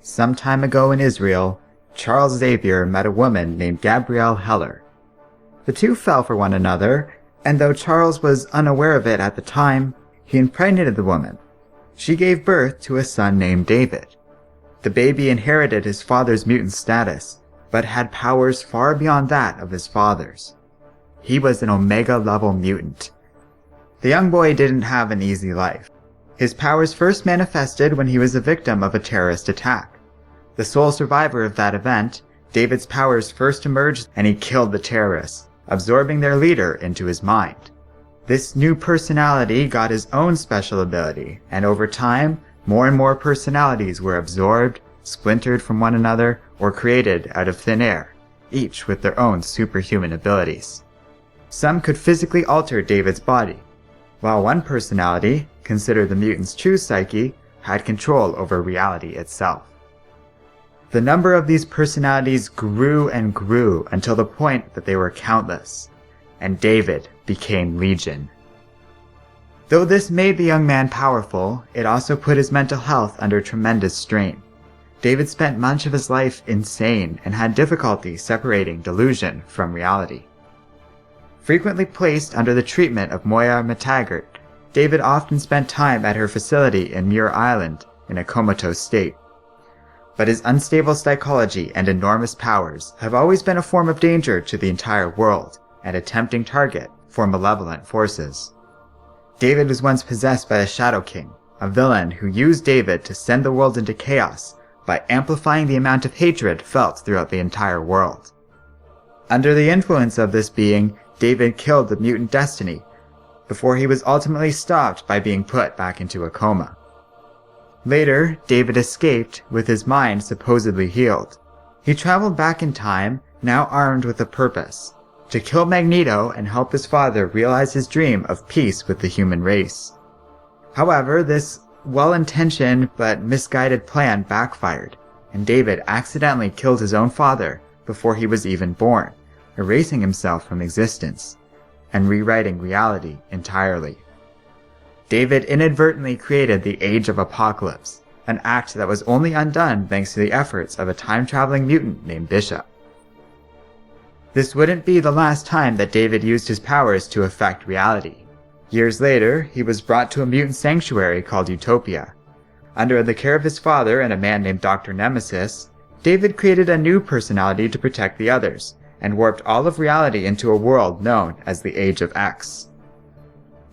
Some time ago in Israel, Charles Xavier met a woman named Gabrielle Heller. The two fell for one another, and though Charles was unaware of it at the time, he impregnated the woman. She gave birth to a son named David. The baby inherited his father's mutant status, but had powers far beyond that of his father's. He was an Omega-level mutant. The young boy didn't have an easy life. His powers first manifested when he was a victim of a terrorist attack. The sole survivor of that event, David's powers first emerged and he killed the terrorists, absorbing their leader into his mind. This new personality got his own special ability, and over time, more and more personalities were absorbed, splintered from one another, or created out of thin air, each with their own superhuman abilities. Some could physically alter David's body, while one personality, considered the mutant's true psyche, had control over reality itself. The number of these personalities grew and grew until the point that they were countless, and David became Legion. Though this made the young man powerful, it also put his mental health under tremendous strain. David spent much of his life insane and had difficulty separating delusion from reality. Frequently placed under the treatment of Moya McTaggart, David often spent time at her facility in Muir Island in a comatose state. But his unstable psychology and enormous powers have always been a form of danger to the entire world and a tempting target for malevolent forces. David was once possessed by a Shadow King, a villain who used David to send the world into chaos by amplifying the amount of hatred felt throughout the entire world. Under the influence of this being, David killed the mutant Destiny, before he was ultimately stopped by being put back into a coma. Later, David escaped with his mind supposedly healed. He traveled back in time, now armed with a purpose: to kill Magneto and help his father realize his dream of peace with the human race. However, this well-intentioned but misguided plan backfired, and David accidentally killed his own father before he was even born, erasing himself from existence and rewriting reality entirely. David inadvertently created the Age of Apocalypse, an act that was only undone thanks to the efforts of a time-traveling mutant named Bishop. This wouldn't be the last time that David used his powers to affect reality. Years later, he was brought to a mutant sanctuary called Utopia. Under the care of his father and a man named Dr. Nemesis, David created a new personality to protect the others, and warped all of reality into a world known as the Age of X.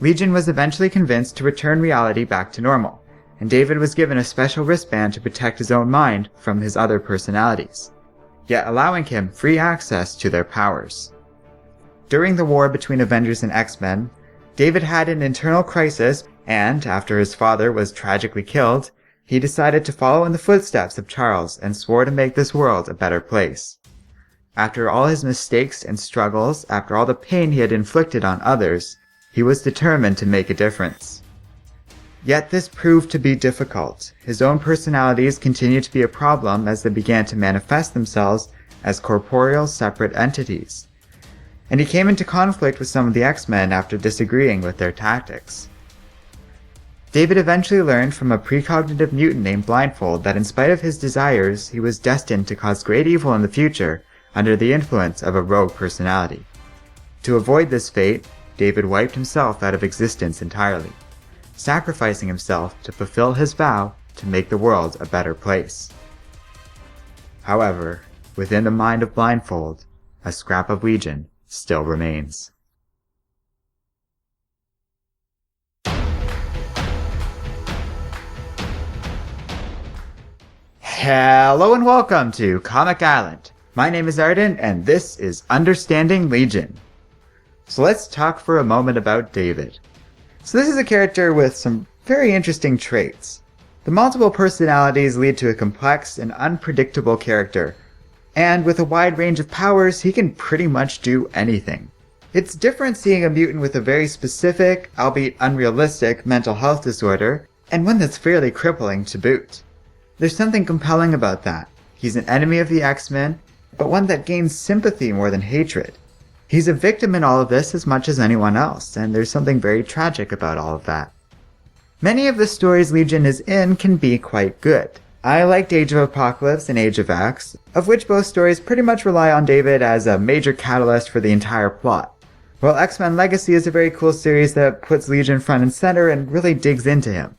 Legion was eventually convinced to return reality back to normal, and David was given a special wristband to protect his own mind from his other personalities, yet allowing him free access to their powers. During the war between Avengers and X-Men, David had an internal crisis, and after his father was tragically killed, he decided to follow in the footsteps of Charles and swore to make this world a better place. After all his mistakes and struggles, after all the pain he had inflicted on others, he was determined to make a difference. Yet this proved to be difficult. His own personalities continued to be a problem as they began to manifest themselves as corporeal separate entities. And he came into conflict with some of the X-Men after disagreeing with their tactics. David eventually learned from a precognitive mutant named Blindfold that in spite of his desires, he was destined to cause great evil in the future under the influence of a rogue personality. To avoid this fate, David wiped himself out of existence entirely, sacrificing himself to fulfill his vow to make the world a better place. However, within the mind of Blindfold, a scrap of Legion still remains. Hello and welcome to Comic Island. My name is Arden, and this is Understanding Legion. So let's talk for a moment about David. So this is a character with some very interesting traits. The multiple personalities lead to a complex and unpredictable character, and with a wide range of powers, he can pretty much do anything. It's different seeing a mutant with a very specific, albeit unrealistic, mental health disorder, and one that's fairly crippling to boot. There's something compelling about that. He's an enemy of the X-Men, but one that gains sympathy more than hatred. He's a victim in all of this as much as anyone else, and there's something very tragic about all of that. Many of the stories Legion is in can be quite good. I liked Age of Apocalypse and Age of X, of which both stories pretty much rely on David as a major catalyst for the entire plot. While X-Men Legacy is a very cool series that puts Legion front and center and really digs into him.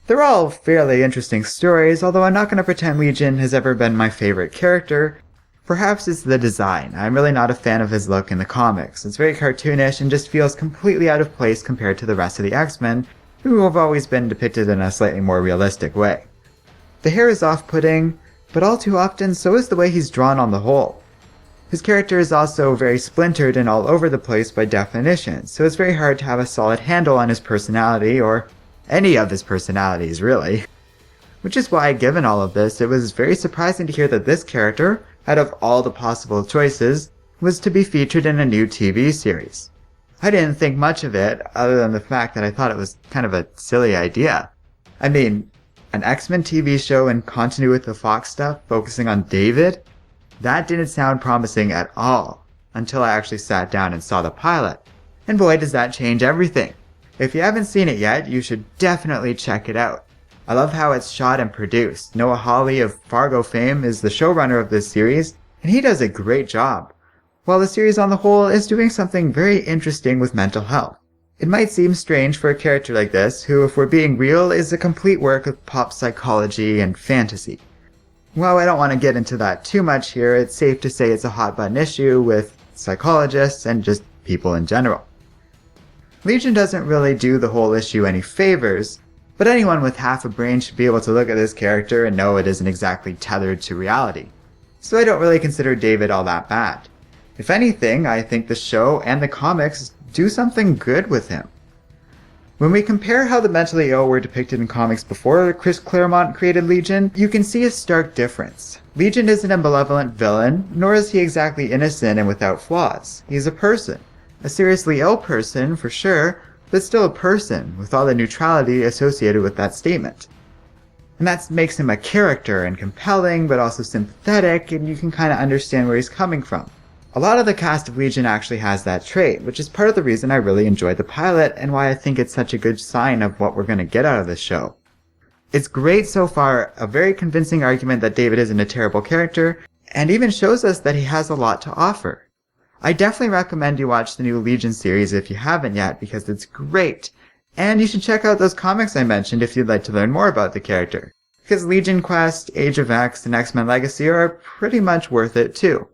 They're all fairly interesting stories, although I'm not going to pretend Legion has ever been my favorite character. Perhaps it's the design. I'm really not a fan of his look in the comics. It's very cartoonish and just feels completely out of place compared to the rest of the X-Men, who have always been depicted in a slightly more realistic way. The hair is off-putting, but all too often so is the way he's drawn on the whole. His character is also very splintered and all over the place by definition, so it's very hard to have a solid handle on his personality, or any of his personalities, really. Which is why, given all of this, it was very surprising to hear that this character, out of all the possible choices, was to be featured in a new TV series. I didn't think much of it, other than the fact that I thought it was kind of a silly idea. I mean, an X-Men TV show in continuity with the Fox stuff, focusing on David? That didn't sound promising at all, until I actually sat down and saw the pilot. And boy, does that change everything. If you haven't seen it yet, you should definitely check it out. I love how it's shot and produced. Noah Hawley of Fargo fame is the showrunner of this series, and he does a great job. While the series on the whole is doing something very interesting with mental health. It might seem strange for a character like this, who, if we're being real, is a complete work of pop psychology and fantasy. While I don't want to get into that too much here, it's safe to say it's a hot-button issue with psychologists and just people in general. Legion doesn't really do the whole issue any favors, but anyone with half a brain should be able to look at this character and know it isn't exactly tethered to reality. So I don't really consider David all that bad. If anything, I think the show and the comics do something good with him. When we compare how the mentally ill were depicted in comics before Chris Claremont created Legion, you can see a stark difference. Legion isn't a malevolent villain, nor is he exactly innocent and without flaws. He's a person. A seriously ill person, for sure, but still a person, with all the neutrality associated with that statement. And that makes him a character and compelling, but also sympathetic, and you can kind of understand where he's coming from. A lot of the cast of Legion actually has that trait, which is part of the reason I really enjoyed the pilot and why I think it's such a good sign of what we're going to get out of this show. It's great so far, a very convincing argument that David isn't a terrible character, and even shows us that he has a lot to offer. I definitely recommend you watch the new Legion series if you haven't yet, because it's great, and you should check out those comics I mentioned if you'd like to learn more about the character, because Legion Quest, Age of X, and X-Men Legacy are pretty much worth it too.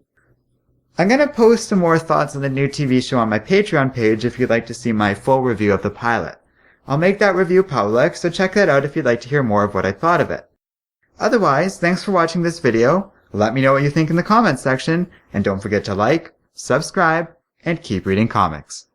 I'm going to post some more thoughts on the new TV show on my Patreon page if you'd like to see my full review of the pilot. I'll make that review public, so check that out if you'd like to hear more of what I thought of it. Otherwise, thanks for watching this video, let me know what you think in the comments section, and don't forget to like, subscribe, and keep reading comics.